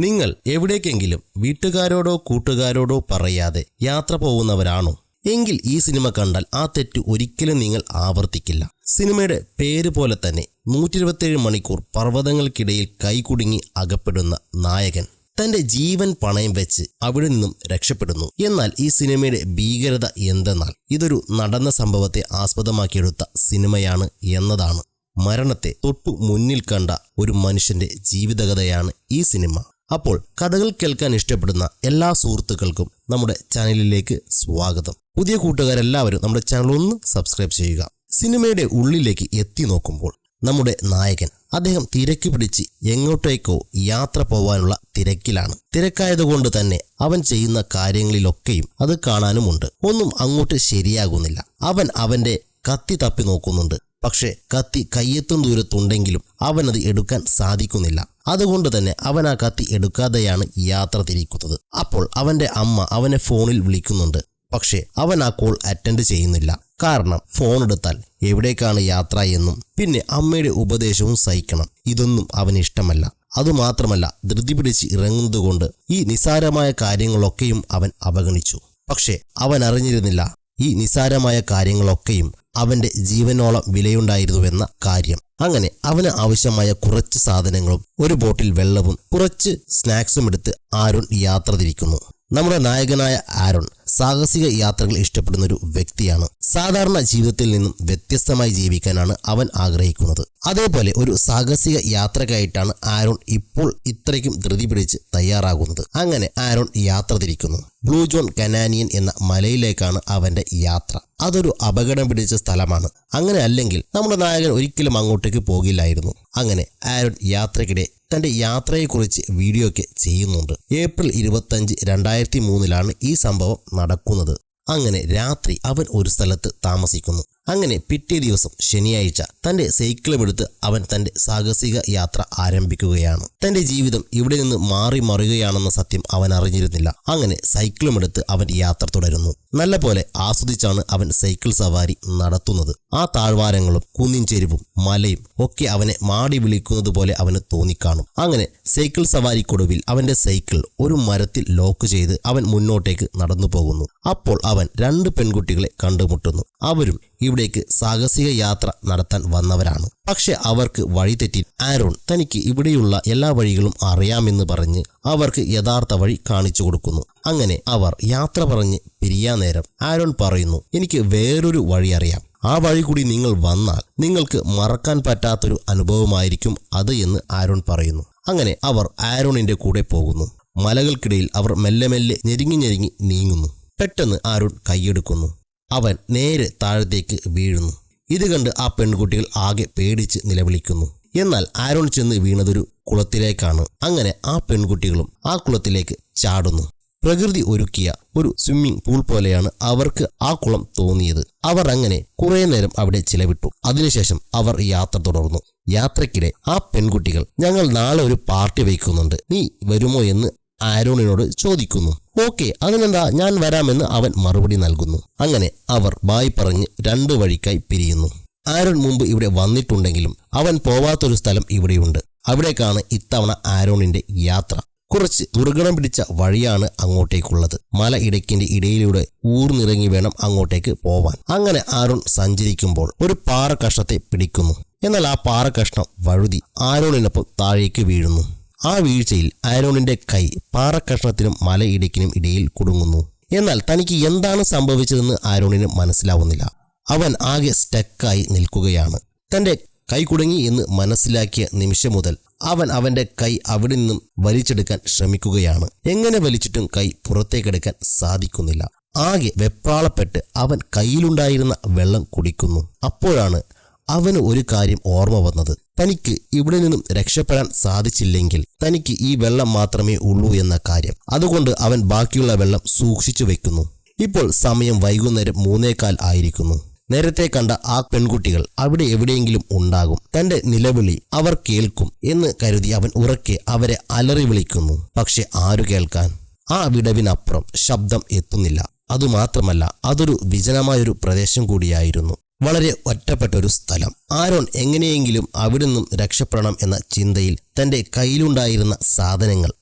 നിങ്ങൾ എവിടേക്കെങ്കിലും വീട്ടുകാരോടോ കൂട്ടുകാരോടോ പറയാതെ യാത്ര പോകുന്നവരാണോ? എങ്കിൽ ഈ സിനിമ കണ്ടാൽ ആ തെറ്റ് ഒരിക്കലും നിങ്ങൾ ആവർത്തിക്കില്ല. സിനിമയുടെ പേര് പോലെ തന്നെ 127 മണിക്കൂർ പർവ്വതങ്ങൾക്കിടയിൽ കൈകുടുങ്ങി അകപ്പെടുന്ന നായകൻ തന്റെ ജീവൻ പണയം വെച്ച് അവിടെ നിന്നും രക്ഷപ്പെടുന്നു. എന്നാൽ ഈ സിനിമയുടെ ഭീകരത എന്തെന്നാൽ ഇതൊരു നടന്ന സംഭവത്തെ ആസ്പദമാക്കിയെടുത്ത സിനിമയാണ് എന്നതാണ്. മരണത്തെ തൊട്ടു മുന്നിൽ കണ്ട ഒരു മനുഷ്യന്റെ ജീവിതകഥയാണ് ഈ സിനിമ. അപ്പോൾ കഥകൾ കേൾക്കാൻ ഇഷ്ടപ്പെടുന്ന എല്ലാ സുഹൃത്തുക്കൾക്കും നമ്മുടെ ചാനലിലേക്ക് സ്വാഗതം. പുതിയ കൂട്ടുകാരെല്ലാവരും നമ്മുടെ ചാനൽ ഒന്ന് സബ്സ്ക്രൈബ് ചെയ്യുക. സിനിമയുടെ ഉള്ളിലേക്ക് എത്തി നോക്കുമ്പോൾ നമ്മുടെ നായകൻ അദ്ദേഹം തിരക്ക് പിടിച്ച് എങ്ങോട്ടേക്കോ യാത്ര പോവാനുള്ള തിരക്കിലാണ്. തിരക്കായതുകൊണ്ട് തന്നെ അവൻ ചെയ്യുന്ന കാര്യങ്ങളിലൊക്കെയും അത് കാണാനുമുണ്ട്. ഒന്നും അങ്ങോട്ട് ശരിയാകുന്നില്ല. അവൻ അവന്റെ കത്തി തപ്പി നോക്കുന്നുണ്ട്. പക്ഷേ കത്തി കയ്യെത്തും ദൂരത്തുണ്ടെങ്കിലും അവനത് എടുക്കാൻ സാധിക്കുന്നില്ല. അതുകൊണ്ട് തന്നെ അവൻ ആ കത്തി എടുക്കാതെയാണ് യാത്ര തിരിക്കുന്നത്. അപ്പോൾ അവന്റെ അമ്മ അവനെ ഫോണിൽ വിളിക്കുന്നുണ്ട്. പക്ഷേ അവൻ ആ കോൾ അറ്റൻഡ് ചെയ്യുന്നില്ല. കാരണം ഫോൺ എടുത്താൽ എവിടേക്കാണ് യാത്ര എന്നും പിന്നെ അമ്മയുടെ ഉപദേശവും സഹിക്കണം. ഇതൊന്നും അവന് ഇഷ്ടമല്ല. അതുമാത്രമല്ല, ധൃതി പിടിച്ച് ഇറങ്ങുന്നതുകൊണ്ട് ഈ നിസാരമായ കാര്യങ്ങളൊക്കെയും അവൻ അവഗണിച്ചു. പക്ഷേ അവൻ അറിഞ്ഞിരുന്നില്ല ഈ നിസാരമായ കാര്യങ്ങളൊക്കെയും അവന്റെ ജീവനോളം വിലയുണ്ടായിരുന്നുവെന്ന കാര്യം. അങ്ങനെ അവന് ആവശ്യമായ കുറച്ച് സാധനങ്ങളും ഒരു ബോട്ടിൽ വെള്ളവും കുറച്ച് സ്നാക്സും എടുത്ത് ആരോൺ യാത്ര തിരിക്കുന്നു. നമ്മുടെ നായകനായ ആരോൺ സാഹസിക യാത്രകൾ ഇഷ്ടപ്പെടുന്ന ഒരു വ്യക്തിയാണ്. സാധാരണ ജീവിതത്തിൽ നിന്നും വ്യത്യസ്തമായി ജീവിക്കാനാണ് അവൻ ആഗ്രഹിക്കുന്നത്. അതേപോലെ ഒരു സാഹസിക യാത്രക്കായിട്ടാണ് ആരോൺ ഇപ്പോൾ ഇത്രയ്ക്കും ധൃതി പിടിച്ച് തയ്യാറാകുന്നത്. അങ്ങനെ ആരോൺ യാത്ര തിരിക്കുന്നു. ബ്ലൂ ജോൺ കനാനിയൻ എന്ന മലയിലേക്കാണ് അവന്റെ യാത്ര. അതൊരു അപകടം പിടിച്ച സ്ഥലമാണ്. അങ്ങനെ അല്ലെങ്കിൽ നമ്മുടെ നായകൻ ഒരിക്കലും അങ്ങോട്ടേക്ക് പോകില്ലായിരുന്നു. അങ്ങനെ ആരോൺ യാത്രക്കിടെ തന്റെ യാത്രയെക്കുറിച്ച് വീഡിയോ ഒക്കെ ചെയ്യുന്നുണ്ട്. ഏപ്രിൽ 25, 2003 ഈ സംഭവം നടക്കുന്നത്. അങ്ങനെ രാത്രി അവൻ ഒരു സ്ഥലത്ത് താമസിക്കുന്നു. അങ്ങനെ പിറ്റേ ദിവസം ശനിയാഴ്ച തന്റെ സൈക്കിളുമെടുത്ത് അവൻ തന്റെ സാഹസിക യാത്ര ആരംഭിക്കുകയാണ്. തന്റെ ജീവിതം ഇവിടെ നിന്ന് മാറി മറിയുകയാണെന്ന സത്യം അവൻ അറിഞ്ഞിരുന്നില്ല. അങ്ങനെ സൈക്കിളുമെടുത്ത് അവൻ യാത്ര തുടരുന്നു. നല്ലപോലെ ആസ്വദിച്ചാണ് അവൻ സൈക്കിൾ സവാരി നടത്തുന്നത്. ആ താഴ്വാരങ്ങളും കുന്നിൻ ചെരുവും മലയും ഒക്കെ അവനെ മാടി വിളിക്കുന്നത് പോലെ അവന് തോന്നിക്കാണും. അങ്ങനെ സൈക്കിൾ സവാരിക്കൊടുവിൽ അവന്റെ സൈക്കിൾ ഒരു മരത്തിൽ ലോക്ക് ചെയ്ത് അവൻ മുന്നോട്ടേക്ക് നടന്നു പോകുന്നു. അപ്പോൾ അവൻ 2 പെൺകുട്ടികളെ കണ്ടുമുട്ടുന്നു. അവരും ഇവിടേക്ക് സാഹസിക യാത്ര നടത്താൻ വന്നവരാണ്. പക്ഷെ അവർക്ക് വഴി തെറ്റി ആരോൺ തനിക്ക് ഇവിടെയുള്ള എല്ലാ വഴികളും അറിയാമെന്ന് പറഞ്ഞ് അവർക്ക് യഥാർത്ഥ വഴി കാണിച്ചു കൊടുക്കുന്നു. അങ്ങനെ അവർ യാത്ര പറഞ്ഞ് പിരിയാൻ നേരം ആരോൺ പറയുന്നു, എനിക്ക് വേറൊരു വഴി അറിയാം. ആ വഴി കൂടി നിങ്ങൾ വന്നാൽ നിങ്ങൾക്ക് മറക്കാൻ പറ്റാത്തൊരു അനുഭവമായിരിക്കും അത് എന്ന് ആരോൺ പറയുന്നു. അങ്ങനെ അവർ ആരോണിന്റെ കൂടെ പോകുന്നു. മലകൾക്കിടയിൽ അവർ മെല്ലെ മെല്ലെ ഞെരുങ്ങി നീങ്ങുന്നു. പെട്ടെന്ന് ആരോൺ കൈയെടുക്കുന്നു. അവൻ നേരെ താഴത്തേക്ക് വീഴുന്നു. ഇത് കണ്ട് ആ പെൺകുട്ടികൾ ആകെ പേടിച്ച് നിലവിളിക്കുന്നു. എന്നാൽ ആരോൺ ചെന്ന് വീണതൊരു കുളത്തിലേക്കാണ്. അങ്ങനെ ആ പെൺകുട്ടികളും ആ കുളത്തിലേക്ക് ചാടുന്നു. പ്രകൃതി ഒരുക്കിയ ഒരു സ്വിമ്മിംഗ് പൂൾ പോലെയാണ് അവർക്ക് ആ കുളം തോന്നിയത്. അവർ അങ്ങനെ കുറെ നേരം അവിടെ ചിലവിട്ടു. അതിനുശേഷം അവർ യാത്ര തുടർന്നു. യാത്രക്കിടെ ആ പെൺകുട്ടികൾ, ഞങ്ങൾ നാളെ ഒരു പാർട്ടി വയ്ക്കുന്നുണ്ട്, നീ വരുമോ എന്ന് ആരോണിനോട് ചോദിക്കുന്നു. ഓക്കെ, അതിനെന്താ, ഞാൻ വരാമെന്ന് അവൻ മറുപടി നൽകുന്നു. അങ്ങനെ അവർ ബായ് പറഞ്ഞ് 2 വഴിക്കായി പിരിയുന്നു. ആരോൺ മുമ്പ് ഇവിടെ വന്നിട്ടുണ്ടെങ്കിലും അവൻ പോവാത്തൊരു സ്ഥലം ഇവിടെയുണ്ട്. അവിടേക്കാണ് ഇത്തവണ ആരോണിന്റെ യാത്ര. കുറച്ച് ദുർഘടം പിടിച്ച വഴിയാണ് അങ്ങോട്ടേക്കുള്ളത്. മല ഇടയ്ക്കിന്റെ ഇടയിലൂടെ ഊർന്നിറങ്ങി വേണം അങ്ങോട്ടേക്ക് പോവാൻ. അങ്ങനെ ആരോൺ സഞ്ചരിക്കുമ്പോൾ ഒരു പാറ കഷ്ണത്തെ പിടിക്കുന്നു. എന്നാൽ ആ പാറ കഷ്ണം വഴുതി ആരോണിനൊപ്പം താഴേക്ക് വീഴുന്നു. ആ വീഴ്ചയിൽ ആരോണിന്റെ കൈ പാറക്കഷ്ണത്തിനും മലയിടുക്കിനും ഇടയിൽ കുടുങ്ങുന്നു. എന്നാൽ തനിക്ക് എന്താണ് സംഭവിച്ചതെന്ന് ആരോണിന് മനസ്സിലാവുന്നില്ല. അവൻ ആകെ സ്റ്റക്കായി നിൽക്കുകയാണ്. തന്റെ കൈ കുടുങ്ങി എന്ന് മനസ്സിലാക്കിയ നിമിഷം മുതൽ അവൻ അവന്റെ കൈ അവിടെ നിന്നും വലിച്ചെടുക്കാൻ ശ്രമിക്കുകയാണ്. എങ്ങനെ വലിച്ചിട്ടും കൈ പുറത്തേക്കെടുക്കാൻ സാധിക്കുന്നില്ല. ആകെ വെപ്രാളപ്പെട്ട് അവൻ കയ്യിലുണ്ടായിരുന്ന വെള്ളം കുടിക്കുന്നു. അപ്പോഴാണ് അവന് ഒരു കാര്യം ഓർമ്മ വന്നത്. തനിക്ക് ഇവിടെ നിന്നും രക്ഷപ്പെടാൻ സാധിച്ചില്ലെങ്കിൽ തനിക്ക് ഈ വെള്ളം മാത്രമേ ഉള്ളൂ എന്ന കാര്യം. അതുകൊണ്ട് അവൻ ബാക്കിയുള്ള വെള്ളം സൂക്ഷിച്ചു വെക്കുന്നു. ഇപ്പോൾ സമയം വൈകുന്നേരം 3:15 ആയിരിക്കുന്നു. നേരത്തെ കണ്ട ആ പെൺകുട്ടികൾ അവിടെ എവിടെയെങ്കിലും ഉണ്ടാകും. തന്റെ നിലവിളി അവർ കേൾക്കും എന്ന് കരുതി അവൻ ഉറക്കെ അവരെ അലറി വിളിക്കുന്നു. പക്ഷെ ആരു കേൾക്കാൻ? ആ വിടവിനപ്പുറം ശബ്ദം എത്തുന്നില്ല. അതുമാത്രമല്ല, അതൊരു വിജനമായൊരു പ്രദേശം കൂടിയായിരുന്നു. വളരെ ഒറ്റപ്പെട്ട ഒരു സ്ഥലം. ആരോൺ എങ്ങനെയെങ്കിലും അവിടെ നിന്നും രക്ഷപ്പെടണം എന്ന ചിന്തയിൽ തന്റെ കയ്യിലുണ്ടായിരുന്ന സാധനങ്ങൾ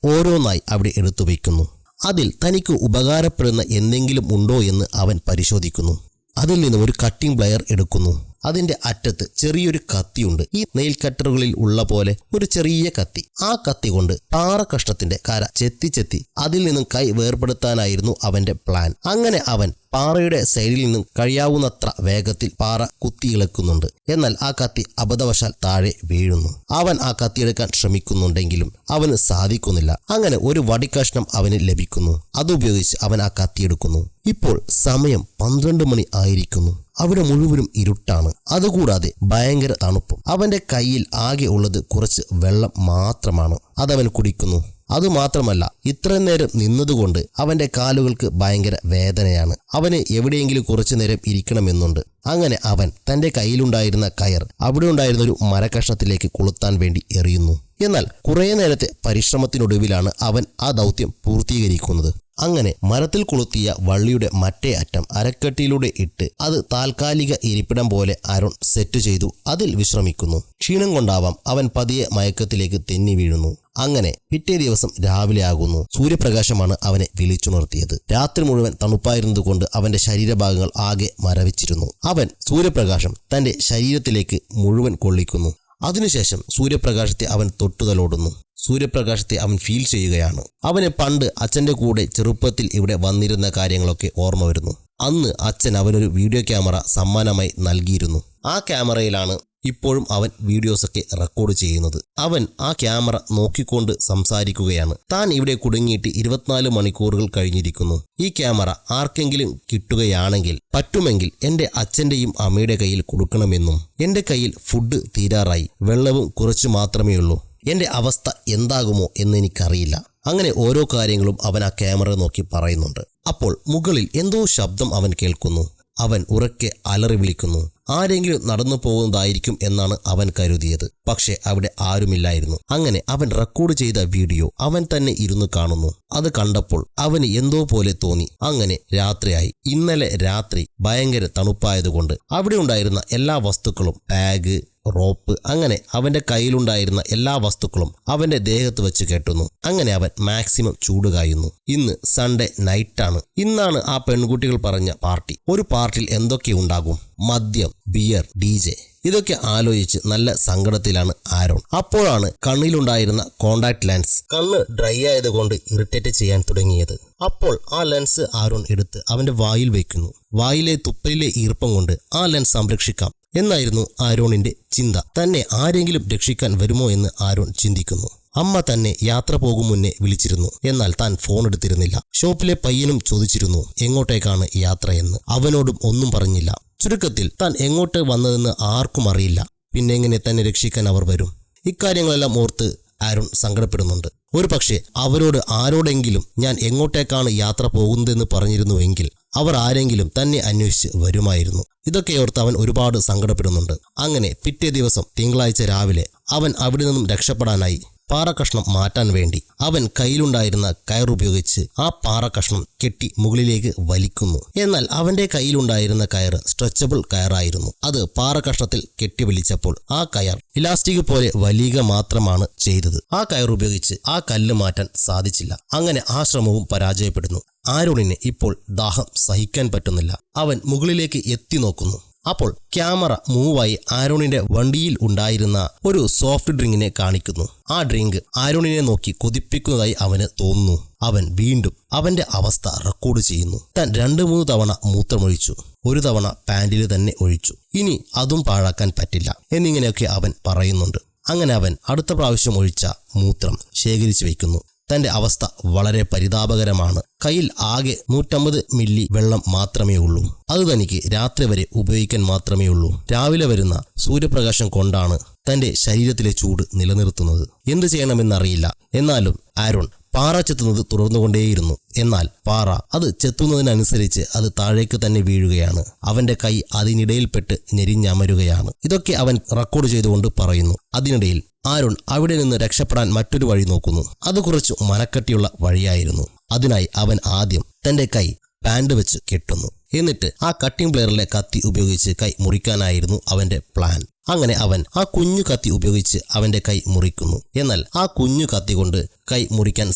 ഓരോന്നായി അവിടെ എടുത്തു വയ്ക്കുന്നു. അതിൽ തനിക്ക് ഉപകാരപ്പെടുന്ന എന്തെങ്കിലും ഉണ്ടോ എന്ന് അവൻ പരിശോധിക്കുന്നു. അതിൽ നിന്ന് ഒരു കട്ടിംഗ് പ്ലെയർ എടുക്കുന്നു. അതിന്റെ അറ്റത്ത് ചെറിയൊരു കത്തിയുണ്ട്. ഈ നെയിൽ കട്ടറുകളിൽ ഉള്ള പോലെ ഒരു ചെറിയ കത്തി. ആ കത്തി കൊണ്ട് പാറ കഷ്ണത്തിന്റെ കര ചെത്തി അതിൽ നിന്നും കൈ വേർപെടുത്താനായിരുന്നു അവന്റെ പ്ലാൻ. അങ്ങനെ അവൻ പാറയുടെ സൈഡിൽ നിന്നും കഴിയാവുന്നത്ര വേഗത്തിൽ പാറ കുത്തിയിളക്കുന്നുണ്ട്. എന്നാൽ ആ കത്തി അബദ്ധവശാൽ താഴെ വീഴുന്നു. അവൻ ആ കത്തിയെടുക്കാൻ ശ്രമിക്കുന്നുണ്ടെങ്കിലും അവന് സാധിക്കുന്നില്ല. അങ്ങനെ ഒരു വടിക്കഷ്ണം അവന് ലഭിക്കുന്നു. അതുപയോഗിച്ച് അവൻ ആ കത്തിയെടുക്കുന്നു. ഇപ്പോൾ സമയം 12 മണി ആയിരിക്കുന്നു. അവിടെ മുഴുവനും ഇരുട്ടാണ്. അതുകൂടാതെ ഭയങ്കര തണുപ്പും. അവന്റെ കയ്യിൽ ആകെ ഉള്ളത് കുറച്ച് വെള്ളം മാത്രമാണ്. അതവൻ കുടിക്കുന്നു. അതുമാത്രമല്ല, ഇത്രയും നേരം നിന്നതുകൊണ്ട് അവന്റെ കാലുകൾക്ക് ഭയങ്കര വേദനയാണ്. അവന് എവിടെയെങ്കിലും കുറച്ചു നേരം ഇരിക്കണമെന്നുണ്ട്. അങ്ങനെ അവൻ തന്റെ കയ്യിലുണ്ടായിരുന്ന കയർ അവിടെ ഉണ്ടായിരുന്ന ഒരു മരക്കഷ്ണത്തിലേക്ക് കൊളുത്താൻ വേണ്ടി എറിയുന്നു. എന്നാൽ കുറേ നേരത്തെ പരിശ്രമത്തിനൊടുവിലാണ് അവൻ ആ ദൗത്യം പൂർത്തീകരിക്കുന്നത്. അങ്ങനെ മരത്തിൽ കൊളുത്തിയ വള്ളിയുടെ മറ്റേ അറ്റം അരക്കെട്ടിയിലൂടെ ഇട്ട് അത് താൽക്കാലിക ഇരിപ്പിടം പോലെ ആരോൺ സെറ്റ് ചെയ്തു. അതിൽ വിശ്രമിക്കുന്നു. ക്ഷീണം കൊണ്ടാവാം അവൻ പതിയെ മയക്കത്തിലേക്ക് തെന്നി വീഴുന്നു. അങ്ങനെ പിറ്റേ ദിവസം രാവിലെ ആകുന്നു. സൂര്യപ്രകാശമാണ് അവനെ വിളിച്ചുണർത്തിയത്. രാത്രി മുഴുവൻ തണുപ്പായിരുന്നതുകൊണ്ട് അവന്റെ ശരീരഭാഗങ്ങൾ ആകെ മരവിച്ചിരുന്നു. അവൻ സൂര്യപ്രകാശം തന്റെ ശരീരത്തിലേക്ക് മുഴുവൻ കൊള്ളിക്കുന്നു. അതിനുശേഷം സൂര്യപ്രകാശത്തെ അവൻ തൊട്ടുതലോടുന്നു. സൂര്യപ്രകാശത്തെ അവൻ ഫീൽ ചെയ്യുകയാണ്. അവന് പണ്ട് അച്ഛന്റെ കൂടെ ചെറുപ്പത്തിൽ ഇവിടെ വന്നിരുന്ന കാര്യങ്ങളൊക്കെ ഓർമ്മ വരുന്നു. അന്ന് അച്ഛൻ അവനൊരു വീഡിയോ ക്യാമറ സമ്മാനമായി നൽകിയിരുന്നു. ആ ക്യാമറയിലാണ് ഇപ്പോഴും അവൻ വീഡിയോസൊക്കെ റെക്കോർഡ് ചെയ്യുന്നത്. അവൻ ആ ക്യാമറ നോക്കിക്കൊണ്ട് സംസാരിക്കുകയാണ്. താൻ ഇവിടെ കുടുങ്ങിയിട്ട് 24 മണിക്കൂറുകൾ കഴിഞ്ഞിരിക്കുന്നു. ഈ ക്യാമറ ആർക്കെങ്കിലും കിട്ടുകയാണെങ്കിൽ പറ്റുമെങ്കിൽ എന്റെ അച്ഛന്റെയും അമ്മയുടെ കയ്യിൽ കൊടുക്കണമെന്നും, എന്റെ കയ്യിൽ ഫുഡ് തീരാറായി, വെള്ളവും കുറച്ചു മാത്രമേ ഉള്ളൂ, എന്റെ അവസ്ഥ എന്താകുമോ എന്നെനിക്കറിയില്ല. അങ്ങനെ ഓരോ കാര്യങ്ങളും അവൻ ആ ക്യാമറ നോക്കി പറയുന്നുണ്ട്. അപ്പോൾ മുകളിൽ എന്തോ ശബ്ദം അവൻ കേൾക്കുന്നു. അവൻ ഉറക്കെ അലറി വിളിക്കുന്നു. ആരെങ്കിലും നടന്നു പോകുന്നതായിരിക്കും എന്നാണ് അവൻ കരുതിയത്. പക്ഷെ അവിടെ ആരുമില്ലായിരുന്നു. അങ്ങനെ അവൻ റെക്കോർഡ് ചെയ്ത വീഡിയോ അവൻ തന്നെ ഇരുന്ന് കാണുന്നു. അത് കണ്ടപ്പോൾ അവന് എന്തോ പോലെ തോന്നി. അങ്ങനെ രാത്രിയായി. ഇന്നലെ രാത്രി ഭയങ്കര തണുപ്പായതുകൊണ്ട് അവിടെ ഉണ്ടായിരുന്ന എല്ലാ വസ്തുക്കളും, ബാഗ്, റോപ്പ്, അങ്ങനെ അവന്റെ കയ്യിലുണ്ടായിരുന്ന എല്ലാ വസ്തുക്കളും അവന്റെ ദേഹത്ത് വെച്ച് കെട്ടുന്നു. അങ്ങനെ അവൻ മാക്സിമം ചൂട് കായുന്നു. ഇന്ന് സൺഡേ നൈറ്റാണ്. ഇന്നാണ് ആ പെൺകുട്ടികൾ പറഞ്ഞ പാർട്ടി. ഒരു പാർട്ടിയിൽ എന്തൊക്കെ ഉണ്ടാകും? മദ്യം, ബിയർ, DJ. ഇതൊക്കെ ആലോചിച്ച് നല്ല സങ്കടത്തിലാണ് ആരോൺ. അപ്പോഴാണ് കണ്ണിലുണ്ടായിരുന്ന കോണ്ടാക്ട് ലെൻസ് കണ്ണ് ഡ്രൈ ആയതുകൊണ്ട് ഇറിറ്റേറ്റ് ചെയ്യാൻ തുടങ്ങിയത്. അപ്പോൾ ആ ലെൻസ് ആരോൺ എടുത്ത് അവന്റെ വായിൽ വയ്ക്കുന്നു. വായിലെ തുപ്പലിലെ ഈർപ്പം കൊണ്ട് ആ ലെൻസ് സംരക്ഷിക്കാം എന്നായിരുന്നു ആരോണിന്റെ ചിന്ത. തന്നെ ആരെങ്കിലും രക്ഷിക്കാൻ വരുമോ എന്ന് ആരോൺ ചിന്തിക്കുന്നു. അമ്മ തന്നെ യാത്ര പോകും മുന്നേ വിളിച്ചിരുന്നു. എന്നാൽ താൻ ഫോൺ എടുത്തിരുന്നില്ല. ഷോപ്പിലെ പയ്യനും ചോദിച്ചിരുന്നു എങ്ങോട്ടേക്കാണ് യാത്ര എന്ന്. അവനോടും ഒന്നും പറഞ്ഞില്ല. ചുരുക്കത്തിൽ താൻ എങ്ങോട്ട് വന്നതെന്ന് ആർക്കും അറിയില്ല. പിന്നെ എങ്ങനെ തന്നെ രക്ഷിക്കാൻ അവർ വരും? ഇക്കാര്യങ്ങളെല്ലാം ഓർത്ത് ആരോൺ സങ്കടപ്പെടുന്നുണ്ട്. ഒരു പക്ഷേ അവരോട് ആരോടെങ്കിലും ഞാൻ എങ്ങോട്ടേക്കാണ് യാത്ര പോകുന്നതെന്ന് പറഞ്ഞിരുന്നുവെങ്കിൽ അവർ ആരെങ്കിലും തന്നെ അന്വേഷിച്ച് വരുമായിരുന്നു. ഇതൊക്കെ ഓർത്ത് അവൻ ഒരുപാട് സങ്കടപ്പെടുന്നുണ്ട്. അങ്ങനെ പിറ്റേ ദിവസം തിങ്കളാഴ്ച രാവിലെ അവൻ അവിടെ നിന്നും രക്ഷപ്പെടാനായി പാറക്കഷ്ണം മാറ്റാൻ വേണ്ടി അവൻ കയ്യിലുണ്ടായിരുന്ന കയറുപയോഗിച്ച് ആ പാറക്കഷ്ണം കെട്ടി മുകളിലേക്ക് വലിക്കുന്നു. എന്നാൽ അവന്റെ കയ്യിലുണ്ടായിരുന്ന കയർ സ്ട്രെച്ചബിൾ കയറായിരുന്നു. അത് പാറക്കഷ്ണത്തിൽ കെട്ടി വലിച്ചപ്പോൾ ആ കയർ ഇലാസ്റ്റിക് പോലെ വലിയുക മാത്രമാണ് ചെയ്തത്. ആ കയറുപയോഗിച്ച് ആ കല്ല് മാറ്റാൻ സാധിച്ചില്ല. അങ്ങനെ ആ ശ്രമവും പരാജയപ്പെടുന്നു. ആരോണിന് ഇപ്പോൾ ദാഹം സഹിക്കാൻ പറ്റുന്നില്ല. അവൻ മുകളിലേക്ക് എത്തി നോക്കുന്നു. അപ്പോൾ ക്യാമറ മൂവായി ആരോണിന്റെ വണ്ടിയിൽ ഉണ്ടായിരുന്ന ഒരു സോഫ്റ്റ് ഡ്രിങ്കിനെ കാണിക്കുന്നു. ആ ഡ്രിങ്ക് ആരോണിനെ നോക്കി കൊതിപ്പിക്കുന്നതായി അവന് തോന്നുന്നു. അവൻ വീണ്ടും അവന്റെ അവസ്ഥ റെക്കോർഡ് ചെയ്യുന്നു. താൻ 2-3 തവണ മൂത്രമൊഴിച്ചു. ഒരു തവണ പാന്റിൽ തന്നെ ഒഴിച്ചു. ഇനി അതും പാഴാക്കാൻ പറ്റില്ല എന്നിങ്ങനെയൊക്കെ അവൻ പറയുന്നുണ്ട്. അങ്ങനെ അവൻ അടുത്ത പ്രാവശ്യം ഒഴിച്ച മൂത്രം ശേഖരിച്ചു വയ്ക്കുന്നു. തന്റെ അവസ്ഥ വളരെ പരിതാപകരമാണ്. കയ്യിൽ ആകെ 150 മില്ലി വെള്ളം മാത്രമേ ഉള്ളൂ. അത് തനിക്ക് രാത്രി വരെ ഉപയോഗിക്കാൻ മാത്രമേ ഉള്ളൂ. രാവിലെ വരുന്ന സൂര്യപ്രകാശം കൊണ്ടാണ് തന്റെ ശരീരത്തിലെ ചൂട് നിലനിർത്തുന്നത്. എന്ത് ചെയ്യണമെന്നറിയില്ല. എന്നാലും ആരോൺ പാറ ചെത്തുന്നത് തുടർന്നുകൊണ്ടേയിരുന്നു. എന്നാൽ പാറ അത് ചെത്തുന്നതിനനുസരിച്ച് അത് താഴേക്ക് തന്നെ വീഴുകയാണ്. അവന്റെ കൈ അതിനിടയിൽപ്പെട്ട് ഞെരിഞ്ഞമരുകയാണ്. ഇതൊക്കെ അവൻ റെക്കോർഡ് ചെയ്തുകൊണ്ട് പറയുന്നു. അതിനിടയിൽ ആരോൺ അവിടെ നിന്ന് രക്ഷപ്പെടാൻ മറ്റൊരു വഴി നോക്കുന്നു. അത് കുറച്ച് മനക്കട്ടിയുള്ള വഴിയായിരുന്നു. അതിനായി അവൻ ആദ്യം തന്റെ കൈ ബാൻഡ് വെച്ച് കെട്ടുന്നു. എന്നിട്ട് ആ കട്ടിംഗ് പ്ലെയറിലെ കത്തി ഉപയോഗിച്ച് കൈ മുറിക്കാനായിരുന്നു അവന്റെ പ്ലാൻ. അങ്ങനെ അവൻ ആ കുഞ്ഞു കത്തി ഉപയോഗിച്ച് അവന്റെ കൈ മുറിക്കുന്നു. എന്നാൽ ആ കുഞ്ഞു കത്തി കൊണ്ട് കൈ മുറിക്കാൻ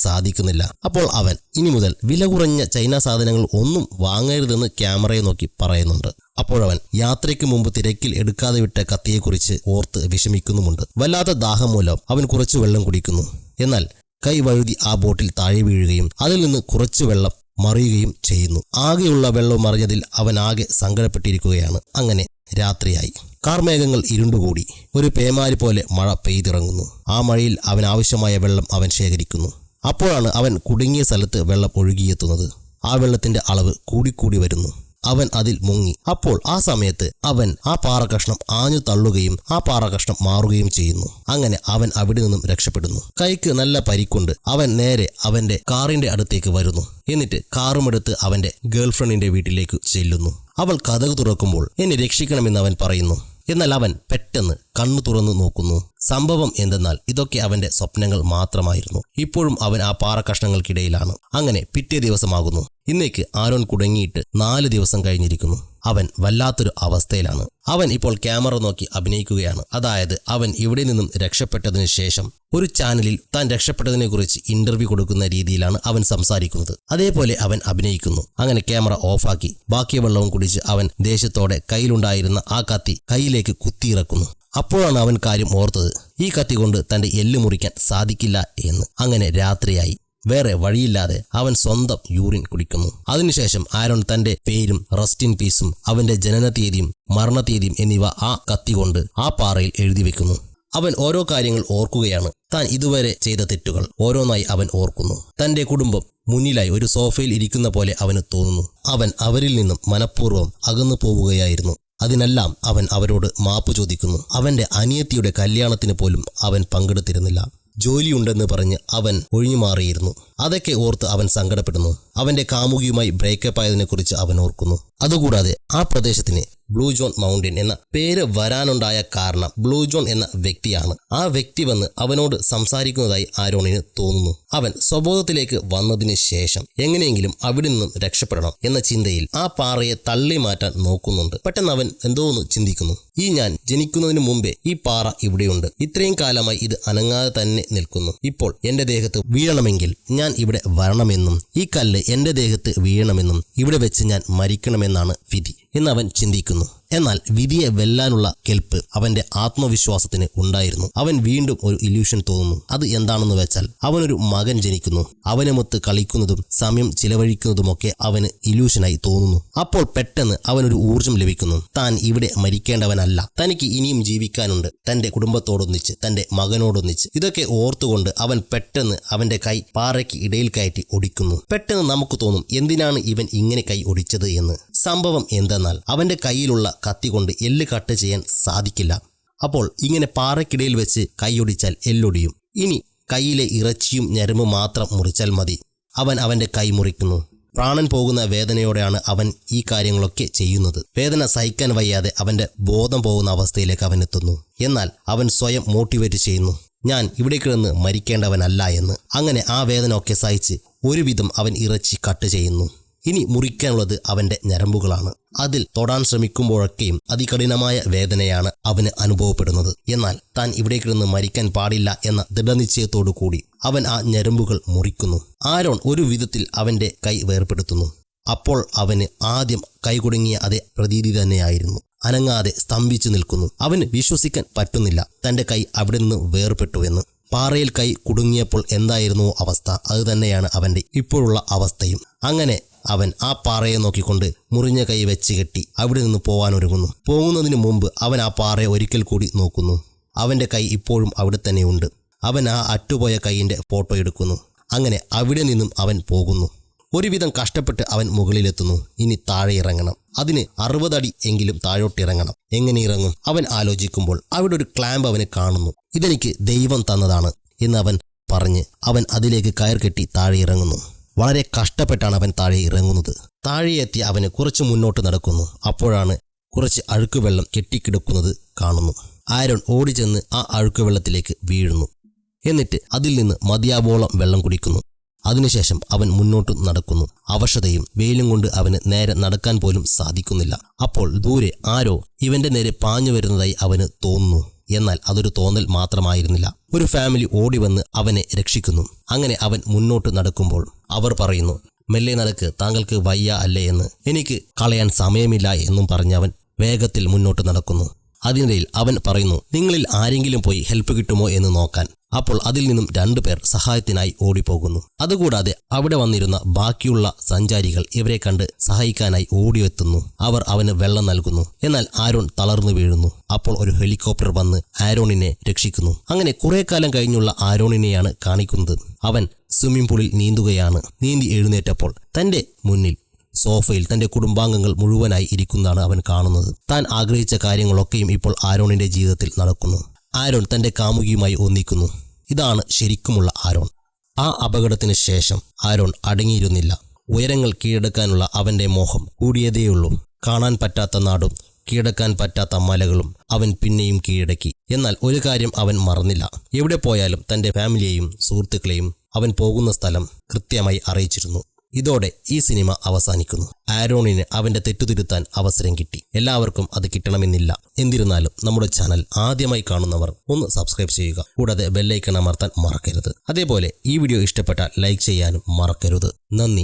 സാധിക്കുന്നില്ല. അപ്പോൾ അവൻ ഇനി മുതൽ വില കുറഞ്ഞ ചൈന സാധനങ്ങൾ ഒന്നും വാങ്ങരുതെന്ന് ക്യാമറയെ നോക്കി പറയുന്നുണ്ട്. അപ്പോഴവൻ യാത്രയ്ക്ക് മുമ്പ് തിരക്കിൽ എടുക്കാതെ വിട്ട കത്തിയെക്കുറിച്ച് ഓർത്ത് വിഷമിക്കുന്നുമുണ്ട്. വല്ലാത്ത ദാഹം മൂലം അവൻ കുറച്ച് വെള്ളം കുടിക്കുന്നു. എന്നാൽ കൈ വഴുതി ആ ബോട്ടിൽ താഴെ വീഴുകയും അതിൽ നിന്ന് കുറച്ച് വെള്ളം മറിയുകയും ചെയ്യുന്നു. ആകെയുള്ള വെള്ളം മറിഞ്ഞതിൽ അവൻ ആകെ സങ്കടപ്പെട്ടിരിക്കുകയാണ്. അങ്ങനെ രാത്രിയായി. കാർമേഘങ്ങൾ ഇരുണ്ടുകൂടി. ഒരു പേമാരി പോലെ മഴ പെയ്തിറങ്ങുന്നു. ആ മഴയിൽ അവൻ ആവശ്യമായ വെള്ളം അവൻ ശേഖരിക്കുന്നു. അപ്പോഴാണ് അവൻ കുടുങ്ങിയ സ്ഥലത്ത് വെള്ളം ഒഴുകിയെത്തുന്നത്. ആ വെള്ളത്തിന്റെ അളവ് കൂടിക്കൂടി വരുന്നു. അവൻ അതിൽ മുങ്ങി. അപ്പോൾ ആ സമയത്ത് അവൻ ആ പാറകഷ്ണം ആഞ്ഞു തള്ളുകയും ആ പാറകഷ്ണം മാറുകയും ചെയ്യുന്നു. അങ്ങനെ അവൻ അവിടെ നിന്നും രക്ഷപ്പെടുന്നു. കൈക്ക് നല്ല പരിക്കുണ്ട്. അവൻ നേരെ അവന്റെ കാറിന്റെ അടുത്തേക്ക് വരുന്നു. എന്നിട്ട് കാറുമെടുത്ത് അവന്റെ ഗേൾഫ്രണ്ടിന്റെ വീട്ടിലേക്ക് ചെല്ലുന്നു. അവൾ കതക് തുറക്കുമ്പോൾ എന്നെ രക്ഷിക്കണമെന്ന് അവൻ പറയുന്നു. എന്നാൽ അവൻ പെട്ടെന്ന് കണ്ണു തുറന്നു നോക്കുന്നു. സംഭവം എന്തെന്നാൽ ഇതൊക്കെ അവന്റെ സ്വപ്നങ്ങൾ മാത്രമായിരുന്നു. ഇപ്പോഴും അവൻ ആ പാറക്കഷ്ണങ്ങൾക്കിടയിലാണ്. അങ്ങനെ പിറ്റേ ദിവസമാകുന്നു. ഇന്നേക്ക് ആരോൺ കുടുങ്ങിയിട്ട് 4 ദിവസം കഴിഞ്ഞിരിക്കുന്നു. അവൻ വല്ലാത്തൊരു അവസ്ഥയിലാണ്. അവൻ ഇപ്പോൾ ക്യാമറ നോക്കി അഭിനയിക്കുകയാണ്. അതായത് അവൻ ഇവിടെ നിന്നും രക്ഷപ്പെട്ടതിന് ശേഷം ഒരു ചാനലിൽ താൻ രക്ഷപ്പെട്ടതിനെ കുറിച്ച് ഇന്റർവ്യൂ കൊടുക്കുന്ന രീതിയിലാണ് അവൻ സംസാരിക്കുന്നത്. അതേപോലെ അവൻ അഭിനയിക്കുന്നു. അങ്ങനെ ക്യാമറ ഓഫാക്കി ബാക്കി വെള്ളവും കുടിച്ച് അവൻ ദേഷ്യത്തോടെ കയ്യിലുണ്ടായിരുന്ന ആ കത്തി കയ്യിലേക്ക് കുത്തിയിറക്കുന്നു. അപ്പോഴാണ് അവൻ കാര്യം ഓർത്തത്. ഈ കത്തി കൊണ്ട് തന്റെ എല്ല് മുറിക്കാൻ സാധിക്കില്ല എന്ന്. അങ്ങനെ രാത്രിയായി. വേറെ വഴിയില്ലാതെ അവൻ സ്വന്തം യൂറിൻ കുടിക്കുന്നു. അതിനുശേഷം ആരോൺ തന്റെ പേരും റെസ്റ്റ് ഇൻ പീസും അവന്റെ ജനനതീയതിയും മരണതീയതിയും എന്നിവ ആ കത്തി കൊണ്ട് ആ പാറയിൽ എഴുതി വെക്കുന്നു. അവൻ ഓരോ കാര്യങ്ങൾ ഓർക്കുകയാണ്. താൻ ഇതുവരെ ചെയ്ത തെറ്റുകൾ ഓരോന്നായി അവൻ ഓർക്കുന്നു. തന്റെ കുടുംബം മുന്നിലായി ഒരു സോഫയിൽ ഇരിക്കുന്ന പോലെ അവന് തോന്നുന്നു. അവൻ അവരിൽ നിന്നും മനഃപൂർവ്വം അകന്നു പോവുകയായിരുന്നു. അതിനെല്ലാം അവൻ അവരോട് മാപ്പ് ചോദിക്കുന്നു. അവന്റെ അനിയത്തിയുടെ കല്യാണത്തിന് പോലും അവൻ പങ്കെടുത്തിരുന്നില്ല. ജോലിയുണ്ടെന്ന് പറഞ്ഞ് അവൻ ഒഴിഞ്ഞു മാറിയിരുന്നു. അതൊക്കെ ഓർത്ത് അവൻ സങ്കടപ്പെടുന്നു. അവന്റെ കാമുകിയുമായി ബ്രേക്കപ്പ് ആയതിനെക്കുറിച്ച് അവൻ ഓർക്കുന്നു. അതുകൂടാതെ ആ പ്രദേശത്തിന് ബ്ലൂ ജോൺ മൗണ്ടൻ എന്ന പേര് വരാനുണ്ടായ കാരണം ബ്ലൂ ജോൺ എന്ന വ്യക്തിയാണ്. ആ വ്യക്തി വന്ന് അവനോട് സംസാരിക്കുന്നതായി ആരോണിന് തോന്നുന്നു. അവൻ സ്വബോധത്തിലേക്ക് വന്നതിന് ശേഷം എങ്ങനെയെങ്കിലും അവിടെ നിന്നും രക്ഷപ്പെടണം എന്ന ചിന്തയിൽ ആ പാറയെ തള്ളി മാറ്റാൻ നോക്കുന്നുണ്ട്. പെട്ടെന്ന് അവൻ എന്തോന്ന് ചിന്തിക്കുന്നു. ഞാൻ ജനിക്കുന്നതിന് മുമ്പേ ഈ പാറ ഇവിടെയുണ്ട്. ഇത്രയും കാലമായി ഇത് അനങ്ങാതെ തന്നെ നിൽക്കുന്നു. ഇപ്പോൾ എന്റെ ദേഹത്ത് വീഴണമെങ്കിൽ ഞാൻ ഇവിടെ വരണമെന്നും ഈ കല്ല് എന്റെ ദേഹത്ത് വീഴണമെന്നും ഇവിടെ വെച്ച് ഞാൻ മരിക്കണമെന്നാണ് വിധി എന്നവൻ ചിന്തിക്കുന്നു. എന്നാൽ വിധിയെ വെല്ലാനുള്ള കെൽപ്പ് അവന്റെ ആത്മവിശ്വാസത്തിന് ഉണ്ടായിരുന്നു. അവൻ വീണ്ടും ഒരു ഇല്യൂഷൻ തോന്നുന്നു. അത് എന്താണെന്ന് വെച്ചാൽ അവനൊരു മകൻ ജനിക്കുന്നു. അവനുമൊത്ത് കളിക്കുന്നതും സമയം ചിലവഴിക്കുന്നതുമൊക്കെ അവന് ഇല്യൂഷനായി തോന്നുന്നു. അപ്പോൾ പെട്ടെന്ന് അവനൊരു ഊർജം ലഭിക്കുന്നു. താൻ ഇവിടെ മരിക്കേണ്ടവനല്ല, തനിക്ക് ഇനിയും ജീവിക്കാനുണ്ട്, തന്റെ കുടുംബത്തോടൊന്നിച്ച്, തന്റെ മകനോടൊന്നിച്ച്. ഇതൊക്കെ ഓർത്തുകൊണ്ട് അവൻ പെട്ടെന്ന് അവന്റെ കൈ പാറയ്ക്ക് ഇടയിൽ കയറ്റി ഒടിക്കുന്നു. പെട്ടെന്ന് നമുക്ക് തോന്നും എന്തിനാണ് ഇവൻ ഇങ്ങനെ കൈ ഒടിച്ചത് എന്ന്. സംഭവം എന്തെന്നാൽ അവന്റെ കയ്യിലുള്ള കത്തി കൊണ്ട് എല്ല് കട്ട് ചെയ്യാൻ സാധിക്കില്ല. അപ്പോൾ ഇങ്ങനെ പാറയ്ക്കിടയിൽ വെച്ച് കൈയൊടിച്ചാൽ എല്ലൊടിയും. ഇനി കൈയിലെ ഇറച്ചിയും ഞരമ്പും മാത്രം മുറിച്ചാൽ മതി. അവൻ അവന്റെ കൈ മുറിക്കുന്നു. പ്രാണൻ പോകുന്ന വേദനയോടെയാണ് അവൻ ഈ കാര്യങ്ങളൊക്കെ ചെയ്യുന്നത്. വേദന സഹിക്കാൻ വയ്യാതെ അവന്റെ ബോധം പോകുന്ന അവസ്ഥയിലേക്ക് അവൻ എത്തുന്നു. എന്നാൽ അവൻ സ്വയം മോട്ടിവേറ്റ് ചെയ്യുന്നു, ഞാൻ ഇവിടെ കിടന്ന് മരിക്കേണ്ടവനല്ല എന്ന്. അങ്ങനെ ആ വേദന ഒക്കെ സഹിച്ച് ഒരുവിധം അവൻ ഇറച്ചി കട്ട് ചെയ്യുന്നു. ഇനി മുറിക്കാനുള്ളത് അവന്റെ ഞരമ്പുകളാണ്. അതിൽ തൊടാൻ ശ്രമിക്കുമ്പോഴൊക്കെയും അതികഠിനമായ വേദനയാണ് അവന് അനുഭവപ്പെടുന്നത്. എന്നാൽ താൻ ഇവിടെ കിടന്ന് മരിക്കാൻ പാടില്ല എന്ന ദൃഢനിശ്ചയത്തോടു കൂടി അവൻ ആ ഞരമ്പുകൾ മുറിക്കുന്നു. ആരോൺ ഒരു വിധത്തിൽ അവന്റെ കൈ വേർപെടുത്തുന്നു. അപ്പോൾ അവന് ആദ്യം കൈ കുടുങ്ങിയ അതേ പ്രതീതി തന്നെയായിരുന്നു. അനങ്ങാതെ സ്തംഭിച്ചു നിൽക്കുന്നു. അവന് വിശ്വസിക്കാൻ പറ്റുന്നില്ല തന്റെ കൈ അവിടെ നിന്ന് വേർപെട്ടുവെന്ന്. പാറയിൽ കൈ കുടുങ്ങിയപ്പോൾ എന്തായിരുന്നു അവസ്ഥ, അത് തന്നെയാണ് അവന്റെ ഇപ്പോഴുള്ള അവസ്ഥയും. അങ്ങനെ അവൻ ആ പാറയെ നോക്കിക്കൊണ്ട് മുറിഞ്ഞ കൈ വെച്ച് കെട്ടി അവിടെ നിന്ന് പോവാനൊരുങ്ങുന്നു. പോകുന്നതിന് മുമ്പ് അവൻ ആ പാറയെ ഒരിക്കൽ കൂടി നോക്കുന്നു. അവന്റെ കൈ ഇപ്പോഴും അവിടെ തന്നെയുണ്ട്. അവൻ ആ അറ്റുപോയ കൈയിന്റെ ഫോട്ടോ എടുക്കുന്നു. അങ്ങനെ അവിടെ നിന്നും അവൻ പോകുന്നു. ഒരുവിധം കഷ്ടപ്പെട്ട് അവൻ മുകളിലെത്തുന്നു. ഇനി താഴെ ഇറങ്ങണം. അതിന് 60 അടി എങ്കിലും താഴോട്ടിറങ്ങണം. എങ്ങനെ ഇറങ്ങും? അവൻ ആലോചിക്കുമ്പോൾ അവിടെ ഒരു ക്ലാമ്പ് അവന് കാണുന്നു. ഇതെനിക്ക് ദൈവം തന്നതാണ് എന്ന് അവൻ പറഞ്ഞ് അവൻ അതിലേക്ക് കയർ കെട്ടി താഴെ ഇറങ്ങുന്നു. വളരെ കഷ്ടപ്പെട്ടാണ് അവൻ താഴെ ഇറങ്ങുന്നത്. താഴെ എത്തി അവന് കുറച്ച് മുന്നോട്ട് നടക്കുന്നു. അപ്പോഴാണ് കുറച്ച് അഴുക്കുവെള്ളം കെട്ടിക്കിടക്കുന്നത് കാണുന്നു. ആരോൺ ഓടിച്ചെന്ന് ആ അഴുക്കുവെള്ളത്തിലേക്ക് വീഴുന്നു. എന്നിട്ട് അതിൽ നിന്ന് മതിയാവോളം വെള്ളം കുടിക്കുന്നു. അതിനുശേഷം അവൻ മുന്നോട്ട് നടക്കുന്നു. അവശതയും വെയിലും കൊണ്ട് അവന് നേരെ നടക്കാൻ പോലും സാധിക്കുന്നില്ല. അപ്പോൾ ദൂരെ ആരോ ഇവന്റെ നേരെ പാഞ്ഞു വരുന്നതായി അവന് തോന്നുന്നു. എന്നാൽ അതൊരു തോന്നൽ മാത്രമായിരുന്നില്ല. ഒരു ഫാമിലി ഓടി വന്ന് അവനെ രക്ഷിക്കുന്നു. അങ്ങനെ അവൻ മുന്നോട്ട് നടക്കുമ്പോൾ അവർ പറയുന്നു, മെല്ലെ നടക്ക്, താങ്കൾക്ക് വയ്യ അല്ലേ എന്ന്. എനിക്ക് കളയാൻ സമയമില്ല എന്നും പറഞ്ഞ് അവൻ വേഗത്തിൽ മുന്നോട്ട് നടക്കുന്നു. അതിനിടയിൽ അവൻ പറയുന്നു, നിങ്ങളിൽ ആരെങ്കിലും പോയി ഹെൽപ്പ് കിട്ടുമോ എന്ന് നോക്കാൻ. അപ്പോൾ അതിൽ നിന്നും 2 പേർ സഹായത്തിനായി ഓടിപ്പോകുന്നു. അതുകൂടാതെ അവിടെ വന്നിരുന്ന ബാക്കിയുള്ള സഞ്ചാരികൾ ഇവരെ കണ്ട് സഹായിക്കാനായി ഓടിയെത്തുന്നു. അവർ അവന് വെള്ളം നൽകുന്നു. എന്നാൽ ആരോൺ തളർന്നു വീഴുന്നു. അപ്പോൾ ഒരു ഹെലികോപ്റ്റർ വന്ന് ആരോണിനെ രക്ഷിക്കുന്നു. അങ്ങനെ കുറെ കാലം കഴിഞ്ഞുള്ള ആരോണിനെയാണ് കാണിക്കുന്നത്. അവൻ സ്വിമ്മിംഗ് പൂളിൽ നീന്തുകയാണ്. നീന്തി എഴുന്നേറ്റപ്പോൾ തന്റെ മുന്നിൽ സോഫയിൽ തന്റെ കുടുംബാംഗങ്ങൾ മുഴുവനായി ഇരിക്കുന്നതാണ് അവൻ കാണുന്നത്. താൻ ആഗ്രഹിച്ച കാര്യങ്ങളൊക്കെയും ഇപ്പോൾ ആരോണിന്റെ ജീവിതത്തിൽ നടക്കുന്നു. ആരോൺ തന്റെ കാമുകിയുമായി ഒന്നിക്കുന്നു. ഇതാണ് ശരിക്കുമുള്ള ആരോൺ. ആ അപകടത്തിന് ശേഷം ആരോൺ അടങ്ങിയിരുന്നില്ല. ഉയരങ്ങൾ കീഴടക്കാനുള്ള അവന്റെ മോഹം കൂടിയതേയുള്ളൂ. കാണാൻ പറ്റാത്ത നാടും കീഴടക്കാൻ പറ്റാത്ത മലകളും അവൻ പിന്നെയും കീഴടക്കി. എന്നാൽ ഒരു കാര്യം അവൻ മറന്നില്ല. എവിടെ പോയാലും തന്റെ ഫാമിലിയെയും സുഹൃത്തുക്കളെയും അവൻ പോകുന്ന സ്ഥലം കൃത്യമായി അറിയിച്ചിരുന്നു. ഇതോടെ ഈ സിനിമ അവസാനിക്കുന്നു. ആരോണിന് അവന്റെ തെറ്റുതിരുത്താൻ അവസരം കിട്ടി. എല്ലാവർക്കും അത് കിട്ടണമെന്നില്ല. എന്നിരുന്നാലും നമ്മുടെ ചാനൽ ആദ്യമായി കാണുന്നവർ ഒന്ന് സബ്സ്ക്രൈബ് ചെയ്യുക. കൂടാതെ ബെല്ലൈക്കൺ അമർത്താൻ മറക്കരുത്. അതേപോലെ ഈ വീഡിയോ ഇഷ്ടപ്പെട്ടാൽ ലൈക്ക് ചെയ്യാനും മറക്കരുത്. നന്ദി.